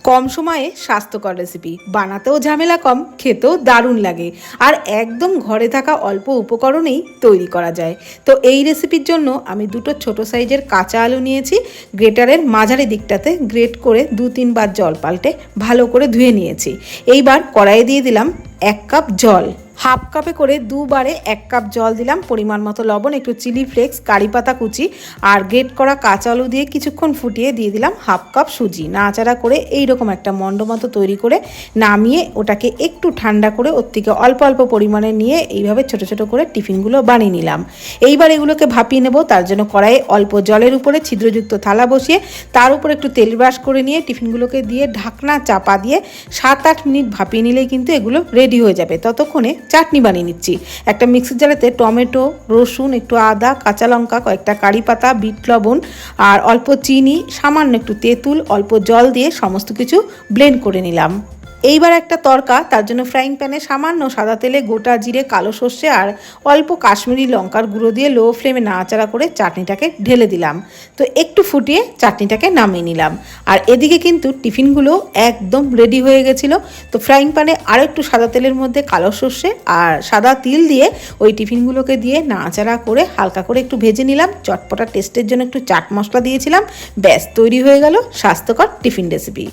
কম সময়ে স্বাস্থ্যকর রেসিপি, বানাতেও ঝামেলা কম, খেতেও দারুণ লাগে আর একদম ঘরে থাকা অল্প উপকরণেই তৈরি করা যায়। তো এই রেসিপির জন্য আমি দুটো ছোট সাইজের কাঁচা আলু নিয়েছি। গ্রেটারের মাঝারি দিকটাতে গ্রেট করে 2-3 বার জল পাল্টে ভালো করে ধুয়ে নিয়েছি। এইবার কড়াইয়ে দিয়ে দিলাম 1 কাপ জল। হাফ কাপে করে দুবারে 1 কাপ জল দিলাম। পরিমাণ মতো লবণ, একটু চিলি ফ্লেক্স, কারি পাতা কুচি আর গ্রেট করা কাঁচা আলু দিয়ে কিছুক্ষণ ফুটিয়ে দিয়ে দিলাম হাফ কাপ সুজি। নাড়াচাড়া করে এইরকম একটা মণ্ড মতো তৈরি করে নামিয়ে ওটাকে একটু ঠান্ডা করে ওর থেকে অল্প অল্প পরিমাণে নিয়ে এইভাবে ছোট ছোট করে টিফিনগুলো বানিয়ে নিলাম। এইবার এগুলোকে ভাপিয়ে নেব। তার জন্য কড়াইয়ে অল্প জলের উপরে ছিদ্রযুক্ত থালা বসিয়ে তার উপর একটু তেল ব্রাশ করে নিয়ে টিফিনগুলোকে দিয়ে ঢাকনা চাপা দিয়ে 7-8 মিনিট ভাপিয়ে নিলেই কিন্তু এগুলো রেডি হয়ে যাবে। ততক্ষণে চাটনি বানিয়ে নিচ্ছি। একটা মিক্সির জারেতে টমেটো, রসুন, একটু আদা, কাঁচা লঙ্কা, কয়েকটা কারি পাতা, বিট লবণ আর অল্প চিনি, সামান্য একটু তেঁতুল, অল্প জল দিয়ে সমস্ত কিছু ব্লেন্ড করে নিলাম। এইবার একটা তড়কা, তার জন্য ফ্রাইং প্যানে সামান্য সাদা তেলে গোটা জিরে, কালো সর্ষে আর অল্প কাশ্মীরি লঙ্কার গুঁড়ো দিয়ে লো ফ্লেমে নাড়াচাড়া করে চাটনিটাকে ঢেলে দিলাম। তো একটু ফুটিয়ে চাটনিটাকে নামিয়ে নিলাম। আর এদিকে কিন্তু টিফিনগুলো একদম রেডি হয়ে গেছিলো। তো ফ্রাইং প্যানে আরও একটু সাদা তেলের মধ্যে কালো সর্ষে আর সাদা তিল দিয়ে ওই টিফিনগুলোকে দিয়ে নাড়াচাড়া করে হালকা করে একটু ভেজে নিলাম। চটপটা টেস্টের জন্য একটু চাট মশলা দিয়েছিলাম। ব্যাস, তৈরি হয়ে গেল স্বাস্থ্যকর টিফিন রেসিপি।